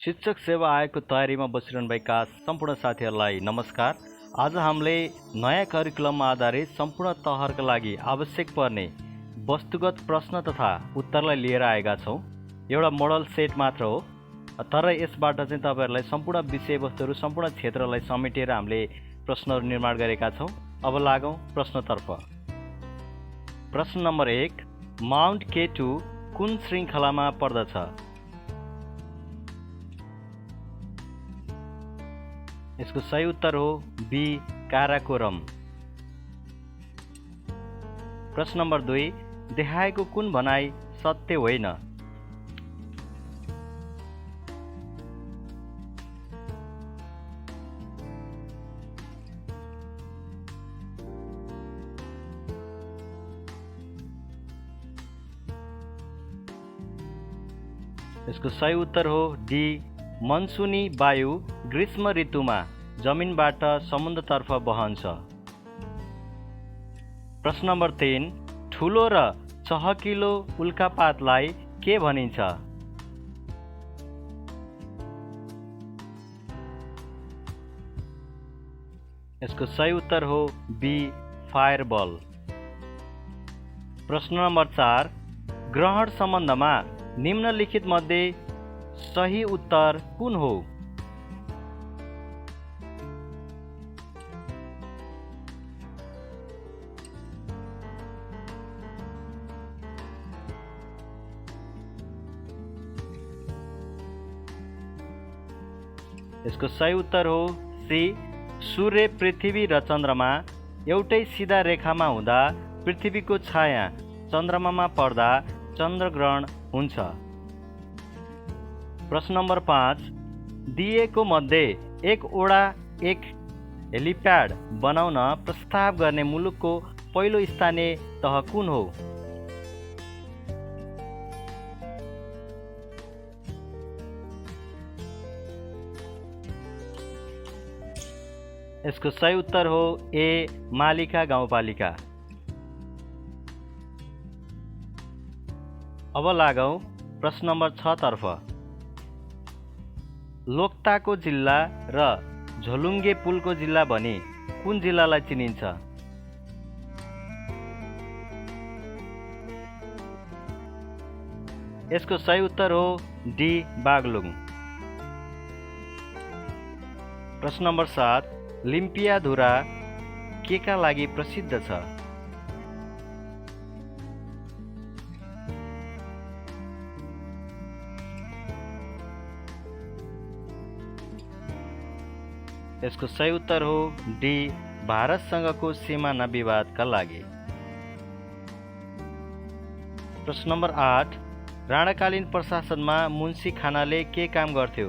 शिक्षक सेवा आयोगको तयारीमा बसिरहनुभएका सम्पूर्ण साथीहरूलाई नमस्कार। आज हामीले नयाँ करिकुलममा आधारित सम्पूर्ण तहका लागि आवश्यक पर्ने वस्तुगत प्रश्न तथा उत्तरलाई लिएर आएका छौँ। एउटा मोडल सेट मात्र हो, तर यसबाट चाहिँ तपाईहरुलाई सम्पूर्ण विषयवस्तुहरू सम्पूर्ण क्षेत्रलाई समेटेर हामीले प्रश्नहरू निर्माण गरेका छौँ। अब लागौँ प्रश्नतर्फ। प्रश्न नम्बर 1, माउन्ट K2 कुन श्रृङ्खलामा पर्दछ? यसको सही उत्तर हो बी, काराकोरम। प्रश्न नम्बर 2, देखाएको कुन भनाइ सत्य होइन? यसको सही उत्तर हो डी, मनसुनी वायु ग्रीष्म ऋतुमा जमिनबाट समुद्रतर्फ बहन्छ। प्रश्न नम्बर 3, ठुलो र चहकिलो उल्कापातलाई के भनिन्छ? यसको सही उत्तर हो बी, फायरबल। प्रश्न नम्बर 4, ग्रहण सम्बन्धमा निम्नलिखित मध्ये सही उत्तर कुन हो? यसको सही उत्तर हो सी, सूर्य, पृथ्वी र चन्द्रमा एउटै सिधा रेखामा हुँदा पृथ्वीको छाया चन्द्रमामा पर्दा चन्द्रग्रहण हुन्छ। प्रश्न नम्बर 5, दिएको मध्ये एक हेलिप्याड बनाउन प्रस्ताव गर्ने मुलुकको पहिलो स्थानीय तह कुन हो? यसको सही उत्तर हो ए, मालिका गाउँपालिका। अब लागौँ प्रश्न नम्बर 6 तर्फ। लोकताको जिल्ला र झोलुङ्गे पुलको जिल्ला भनी कुन जिल्लालाई चिनिन्छ? यसको सही उत्तर हो डी, बागलुङ। प्रश्न नम्बर 7, लिम्पियाधुरा केका लागि प्रसिद्ध छ? यसको सही उत्तर हो डी, भारतसँगको सिमाना विवादका लागि। प्रश्न नम्बर 8, राणाकालीन प्रशासनमा मुन्सी खानाले के काम गर्थ्यो?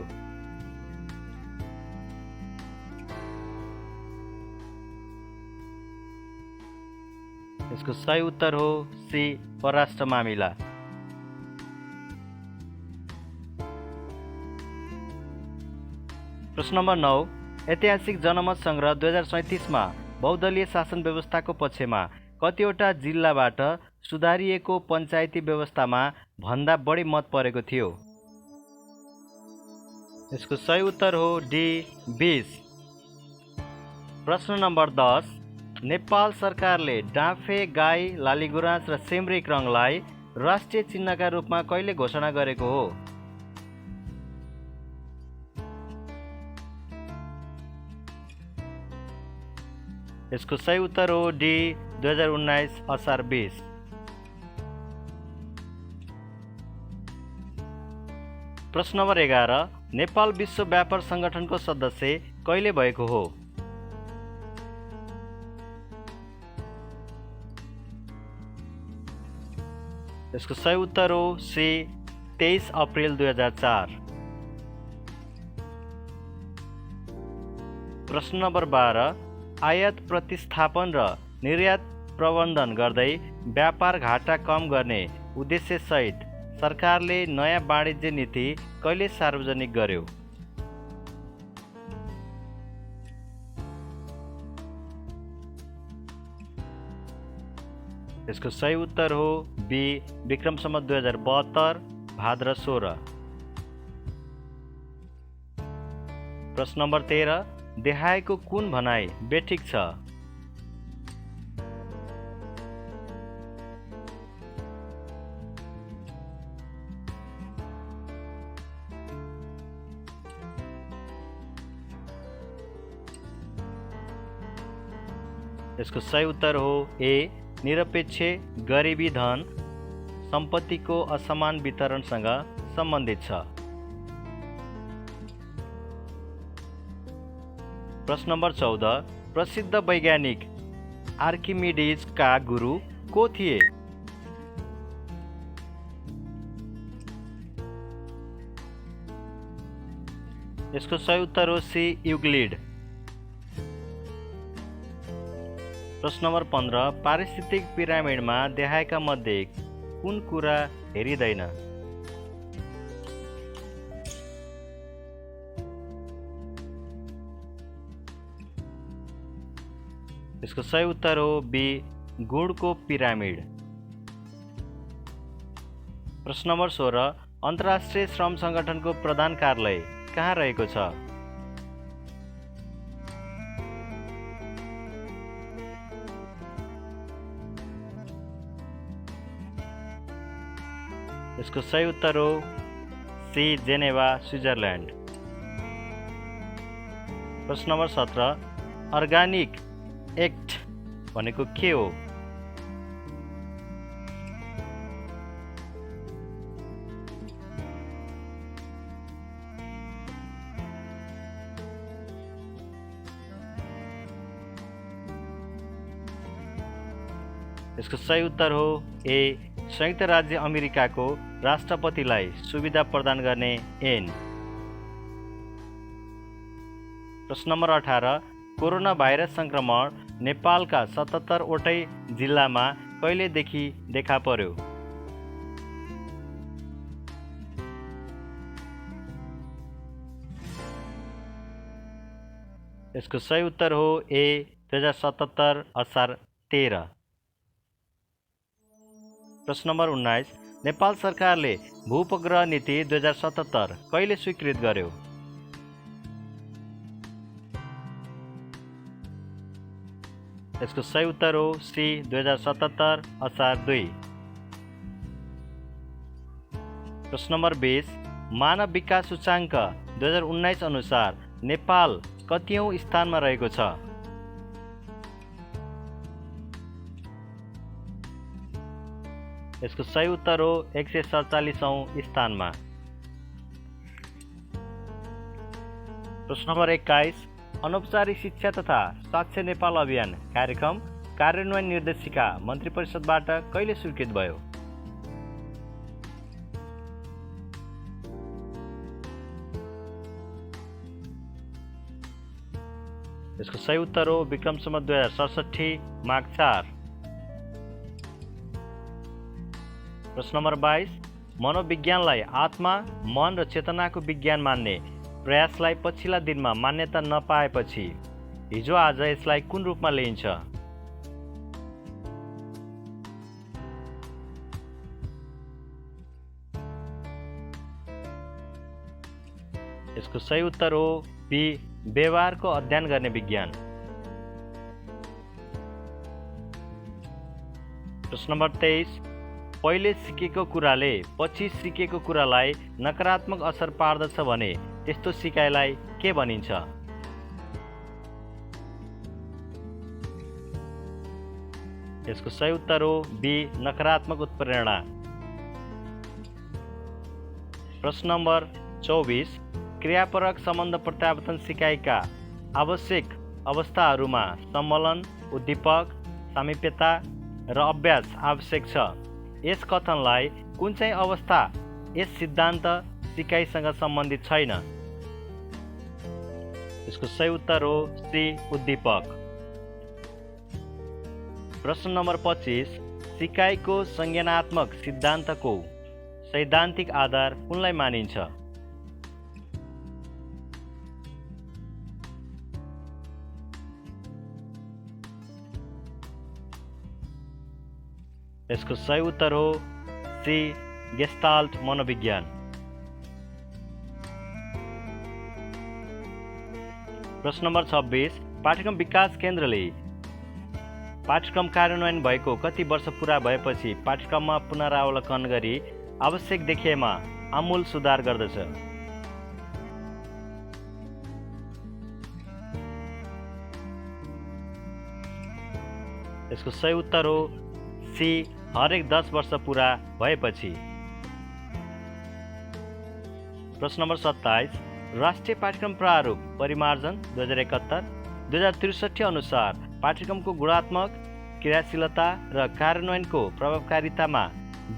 यसको सही उत्तर हो सी, परराष्ट्र मामिला। प्रश्न नम्बर 9, ऐतिहासिक जनमत सङ्ग्रह 2037 मा बहुदलीय शासन व्यवस्थाको पक्षमा कतिवटा जिल्लाबाट सुधारिएको पञ्चायती व्यवस्थामा भन्दा बढी मत परेको थियो? यसको सही उत्तर हो डी, 20। प्रश्न नम्बर 10, नेपाल सरकारले डाँफे, गाई, लालीगुराँस र सिमरिक रङलाई राष्ट्रिय चिन्हका रूपमा कहिले घोषणा गरेको हो? यसको सही उत्तर हो डी, 2019 असार 20। प्रश्न नम्बर 11, नेपाल विश्व व्यापार सङ्गठनको सदस्य कहिले भएको हो? यसको सही उत्तर हो सी, 23 अप्रिल 2004। प्रश्न नम्बर 12, आयात प्रतिस्थापन र निर्यात प्रबन्धन गर्दै व्यापार घाटा कम गर्ने उद्देश्यसहित सरकारले नयाँ वाणिज्य नीति कहिले सार्वजनिक गर्यो? यसको सही उत्तर हो बी, विक्रम सम्वत 2072 भाद्र 16। प्रश्न नम्बर 13 देखाएको कुन भनाइ बेठिक छ? यसको सही उत्तर हो ए निरपेक्ष गरिबी धन सम्पत्तिको असमान वितरणसँग सम्बन्धित छ। प्रश्न नम्बर 14 प्रसिद्ध वैज्ञानिक आर्किमिडीजका गुरु को थिए? यसको सही उत्तर हो सी युक्लिड। प्रश्न नम्बर 15 पारिस्थितिक पिरामिडमा देखाएका मध्ये कुन कुरा हेरिँदैन? यसको सही उत्तर हो बी गुणको पिरामिड। प्रश्न नम्बर 16 अन्तर्राष्ट्रिय श्रम सङ्गठनको प्रधान कार्यालय कहाँ रहेको छ? यसको सही उत्तर हो सी जेनेवा स्विजरल्यान्ड। प्रश्न नम्बर 17 अर्गानिक एक्ट भनेको के हो? यसको सही उत्तर हो ए संयुक्त राज्य अमेरिकाको राष्ट्रपतिलाई सुविधा प्रदान गर्ने ऐन। प्रश्न नम्बर 18 कोरोना भाइरस संक्रमण नेपालका 77 वटै जिल्लामा कहिलेदेखि देखा पर्यो? यसको सही उत्तर हो ए 2077 असार 13। प्रश्न नम्बर 19 नेपाल सरकारले भूउपग्रह नीति 2077 कहिले स्वीकृत गर्यो? यसको सही उत्तर हो सी 2077 असार 2। प्रश्न नम्बर 20 मानव विकास सूचाङ्क 2019 अनुसार नेपाल कतिऔं स्थानमा रहेको छ? यसको सही उत्तर हो 147औं स्थानमा। प्रश्न नम्बर 21 अनौपचारिक शिक्षा तथा साक्षर नेपाल अभियान कार्यक्रम कार्यान्वयन निर्देशिका मन्त्री परिषदबाट कहिले स्वीकृत भयो? यसको सही उत्तर हो विक्रम सम्वत 2067 माघ 4। प्रश्न नम्बर 22 मनोविज्ञानलाई आत्मा मन र चेतनाको विज्ञान मान्ने प्रयासलाई पछिल्ला दिनमा मान्यता नपाएपछि हिजो आज यसलाई कुन रूपमा लिइन्छ? यसको सही उत्तर हो बी व्यवहारको अध्ययन गर्ने विज्ञान। प्रश्न नम्बर 23 पहिले सिकेको कुराले पछि सिकेको कुरालाई नकारात्मक असर पार्दछ भने त्यस्तो सिकाइलाई के भनिन्छ? यसको सही उत्तर हो बी नकारात्मक उत्प्रेरणा। प्रश्न नम्बर 24 क्रियापरक सम्बन्ध प्रत्यावर्तन सिकाइका आवश्यक अवस्थाहरूमा सम्मेलन उद्दीपक सामिप्यता र अभ्यास आवश्यक छ। यस कथनलाई कुन चाहिँ अवस्था यस सिद्धान्त सिकाइसँग सम्बन्धित छैन? यसको सही उत्तर हो सी उद्दीपक। प्रश्न नम्बर 25 सिकाइको संज्ञानात्मक सिद्धान्तको सैद्धान्तिक आधार कुनलाई मानिन्छ? यसको सही उत्तर हो सी गेस्टाल्ट मनोविज्ञान। प्रश्न नम्बर 26 पाठ्यक्रम विकास केन्द्रले पाठ्यक्रम कार्यान्वयन भएको कति वर्ष पुरा भएपछि पाठ्यक्रममा पुनरावलोकन गरी आवश्यक देखिएमा आमूल सुधार गर्दछ? यसको सही उत्तर हो सी, हरेक 10 वर्ष पुरा भएपछि। प्रश्न नम्बर 27 राष्ट्रिय पाठ्यक्रम प्रारूप परिमार्जन 2071-2063 अनुसार पाठ्यक्रमको गुणात्मक क्रियाशीलता र कार्यान्वयनको प्रभावकारितामा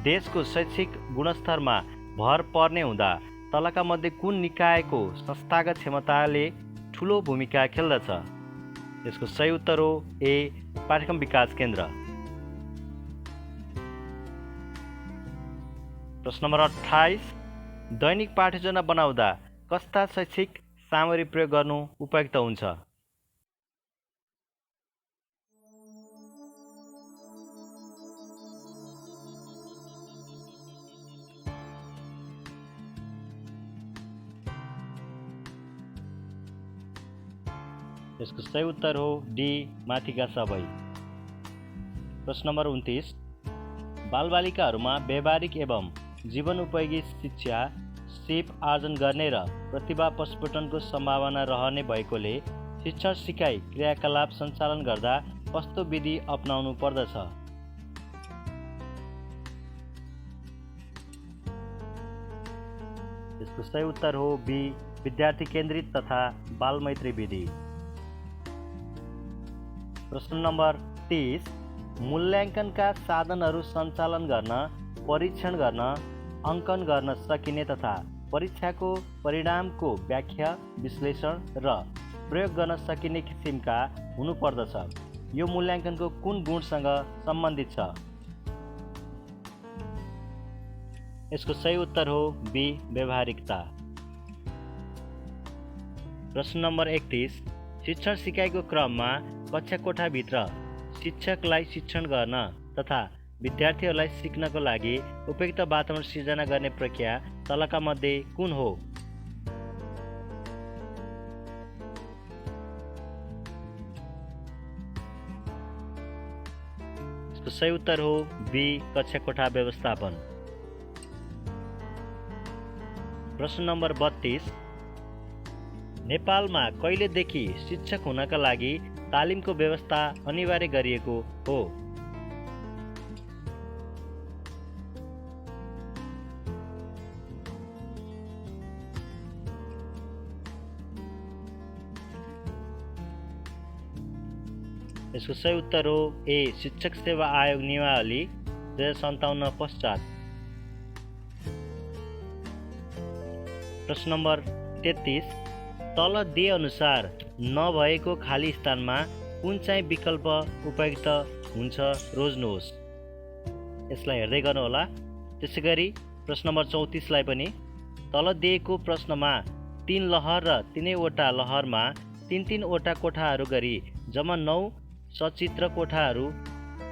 देशको शैक्षिक गुणस्तरमा भर पर्ने हुँदा तलका मध्ये कुन निकायको संस्थागत क्षमताले ठुलो भूमिका खेल्दछ? यसको सही उत्तर हो ए, पाठ्यक्रम विकास केन्द्र। प्रश्न नम्बर 28 दैनिक पाठ्ययोजना बनाउँदा कस्ता शैक्षिक सामग्री प्रयोग गर्नु उपयुक्त हुन्छ? यसको सही उत्तर हो डी, माथिका सबै। प्रश्न नम्बर 29 बालबालिकाहरूमा व्यावहारिक एवं जीवन उपयोगी शिक्षा सिप आर्जन गर्ने र प्रतिभा प्रस्फुटनको सम्भावना रहने भएकोले शिक्षण सिकाइ क्रियाकलाप सञ्चालन गर्दा कस्तो विधि अपनाउनु पर्दछ? यसको सही उत्तर हो बी, विद्यार्थी केन्द्रित तथा बालमैत्री विधि। प्रश्न नम्बर 30 मूल्याङ्कनका साधनहरू सञ्चालन गर्न, परीक्षण गर्न, अङ्कन गर्न सकिने तथा परीक्षाको परिणामको व्याख्या, विश्लेषण र प्रयोग गर्न सकिने किसिमका हुनुपर्दछ। यो मूल्याङ्कनको कुन गुणसँग सम्बन्धित छ? यसको सही उत्तर हो बी, व्यावहारिकता। प्रश्न नम्बर 31 शिक्षण सिकाइको क्रममा कक्षा कोठाभित्र शिक्षकलाई शिक्षण गर्न तथा विद्यार्थीहरूलाई सिक्नको लागि उपयुक्त वातावरण सिर्जना गर्ने प्रक्रिया तलका मध्ये कुन हो? यसको सही उत्तर हो बी, कक्षा कोठा व्यवस्थापन। प्रश्न नम्बर 32 नेपालमा कहिलेदेखि शिक्षक हुनका लागि तालिमको व्यवस्था अनिवार्य गरिएको हो? यसको सही उत्तर हो ए, शिक्षक सेवा आयोग नियमावली 2057 पश्चात। प्रश्न नम्बर 33 तल दिए अनुसार नभएको खाली स्थानमा कुन चाहिँ विकल्प उपयुक्त हुन्छ रोज्नुहोस्। यसलाई हेर्दै गर्नुहोला। त्यसैगरी प्रश्न नम्बर 34 लाई पनि तल दिएको प्रश्नमा 3 लहर र 3वटा लहरमा 3-3 वटा कोठाहरू गरी जम्मा 9 सचित्र कोठाहरू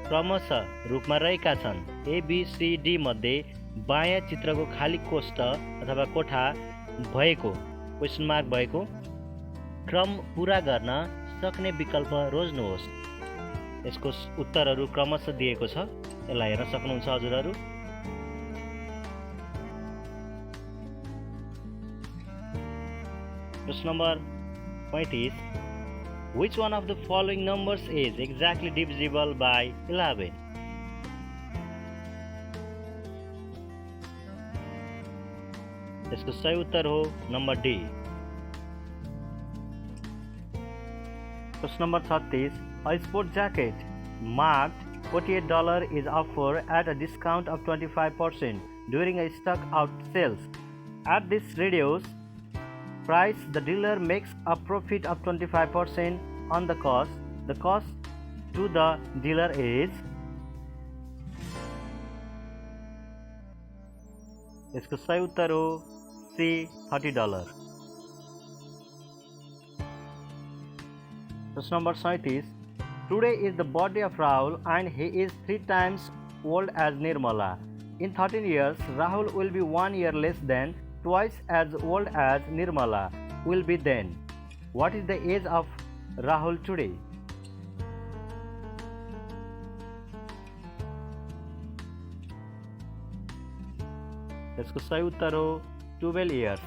क्रमशः रूपमा रहेका छन्। ABCD मध्ये बायाँ चित्रको खाली कोष्ठ अथवा कोठा भएको क्वेसन मार्क भएको क्रम पूरा गर्न सक्ने विकल्प रोज्नुहोस्। यसको उत्तरहरू क्रमशः दिएको छ, यसलाई हेर्न सक्नुहुन्छ हजुरहरू। प्रश्न number 35 Which one of the following numbers is exactly divisible by 11? यसको सही उत्तर हो नम्बर डी। प्रश्न number 36 A sport jacket marked $48 is offered at a discount of 25% during a stock out sales. At this reduced price, the dealer makes a profit of 25% on the cost. The cost to the dealer is इसको सही उत्तर हो C, $30। प्रश्न number 37 Today is the birthday of Rahul and he is 3 times old as Nirmala. In 13 years, Rahul will be 1 year less than twice as old as Nirmala will be then. What is the age of Rahul today? यसको सही उत्तर हो 12 years.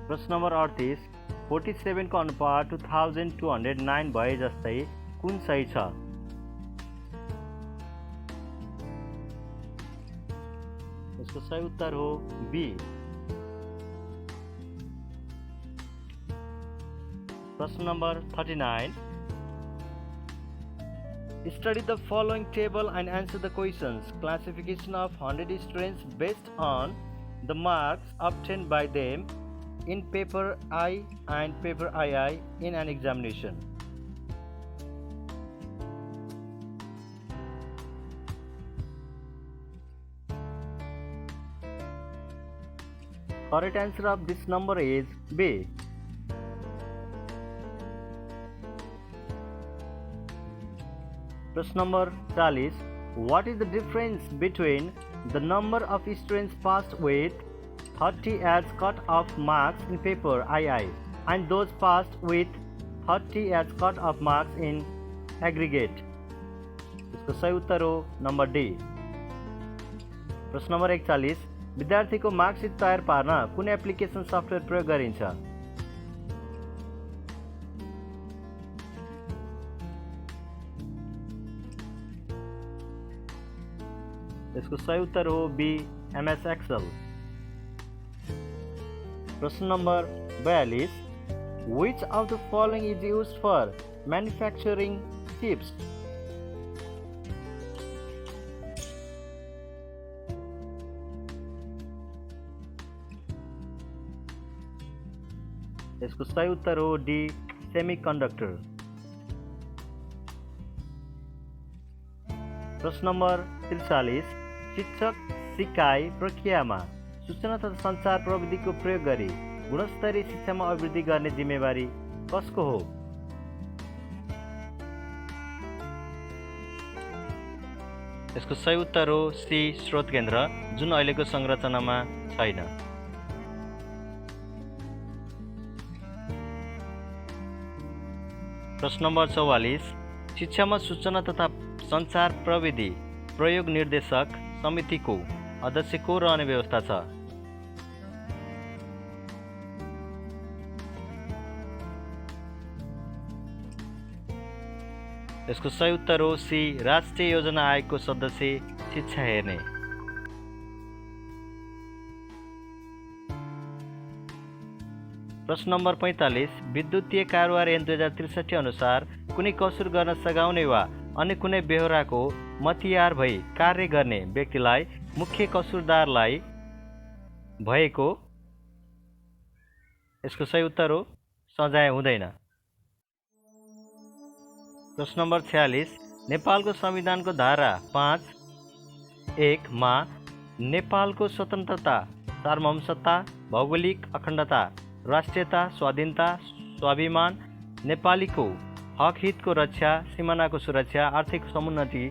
प्रश्न number 38 47 को अनुपात 2209 भए जस्तै कुन सही छ? यसको सही उत्तर हो बी. प्रश्न number 39 Study the following table and answer the questions. Classification of 100 students based on the marks obtained by them in paper I and paper II in an examination. Correct answer of this number is B. Question number 40. What is the difference between the number of students passed with 30 as cut-off marks in paper II and those passed with 30 as cut-off marks in aggregate? इसको सही उत्तर हो number D. प्रश्न number 41. विद्यार्थीको marksheet तयार पार्न कुन application software प्रयोग गरिन्छ? यसको सही उत्तर हो बी. MS Excel. प्रश्न number 42. Which of the following is used for manufacturing chips? यसको सही उत्तर हो डी. सेमीकन्डक्टर. प्रश्न नम्बर 43. शिक्षक सिकाइ प्रक्रियामा सूचना तथा सञ्चार प्रविधिको प्रयोग गरी गुणस्तरीय शिक्षामा अभिवृद्धि गर्ने जिम्मेवारी कसको हो? यसको सही उत्तर हो सी. स्रोत केन्द्र, जुन अहिलेको संरचनामा छैन. प्रश्न नम्बर 44. शिक्षामा सूचना तथा सञ्चार प्रविधि प्रयोग निर्देशक समितिको अध्यक्ष को रहने व्यवस्था छ? यसको सही उत्तर हो सी. राष्ट्रिय योजना आयोगको सदस्य शिक्षा हेर्ने. प्रश्न नम्बर 45. विद्युतीय कारोबार ऐन 2063 अनुसार कुनै कसुर गर्न सघाउने वा अन्य कुनै बेहोराको मतियार भई कार्य गर्ने व्यक्तिलाई मुख्य कसुरदारलाई भएको. यसको सही उत्तर हो सजाय हुँदैन. प्रश्न नम्बर 46. नेपालको संविधानको धारा 5(1) मा नेपालको स्वतन्त्रता, सार्वभौमसत्ता, भौगोलिक अखण्डता, राष्ट्रियता, स्वाधीनता, स्वाभिमान, नेपालीको हक हितको रक्षा, सिमानाको सुरक्षा, आर्थिक समुन्नति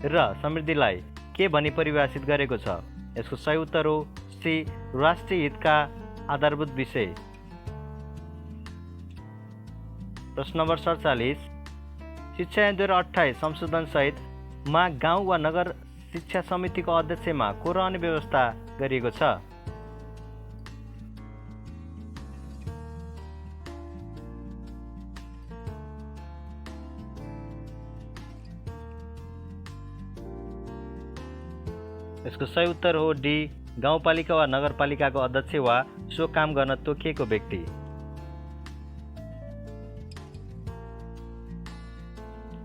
र समृद्धिलाई के भनी परिभाषित गरेको छ? यसको सही उत्तर हो सी. राष्ट्रिय हितका आधारभूत विषय. प्रश्न नम्बर 47. शिक्षा ऐन 2028 संशोधन सहित मा गाउँ वा नगर शिक्षा समितिको अध्यक्षमा को रहने व्यवस्था गरिएको छ? यसको सही उत्तर हो डी. गाउँपालिका वा नगरपालिकाको अध्यक्ष वा सो काम गर्न तोकिएको व्यक्ति.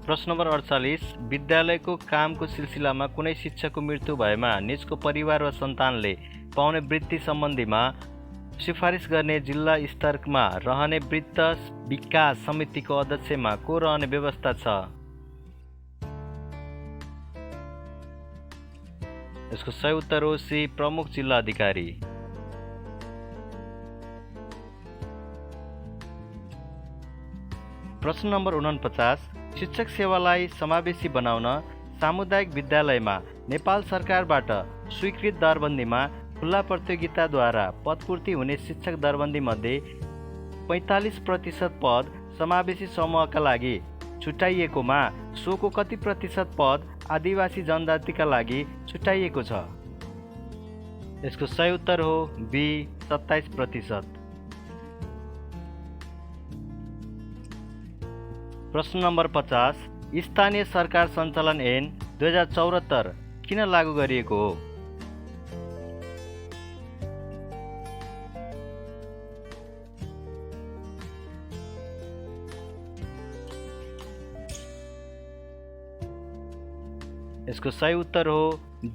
प्रश्न नम्बर 48. विद्यालयको कामको सिलसिलामा कुनै शिक्षकको मृत्यु भएमा निजको परिवार वा सन्तानले पाउने वृत्ति सम्बन्धीमा सिफारिस गर्ने जिल्ला स्तरमा रहने वृत्त विकास समितिको अध्यक्षमा को रहने व्यवस्था छ? यसको सही उत्तर हो सी. प्रमुख जिल्ला अधिकारी. प्रश्न नम्बर 49. शिक्षक सेवालाई समावेशी बनाउन सामुदायिक विद्यालयमा नेपाल सरकारबाट स्वीकृत दरबन्दीमा खुला प्रतियोगिताद्वारा पदपूर्ति हुने शिक्षक दरबन्दी मध्ये 45% पद समावेशी समूहका लागि छुट्याइएकोमा सोको कति प्रतिशत पद आदिवासी जनजातिका लागि छुट्याइएको छ? यसको सही उत्तर हो बी 27%। प्रश्न नम्बर 50, स्थानीय सरकार सञ्चालन ऐन 2074 किन लागू गरिएको हो? यसको सही उत्तर हो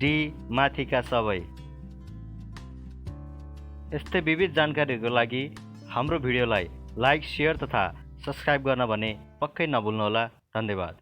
डी माथिका सबै। यस्तै विविध जानकारीहरूको लागि हाम्रो भिडियोलाई लाइक, सेयर तथा सब्स्क्राइब गर्न भने पक्कै नभुल्नुहोला। धन्यवाद।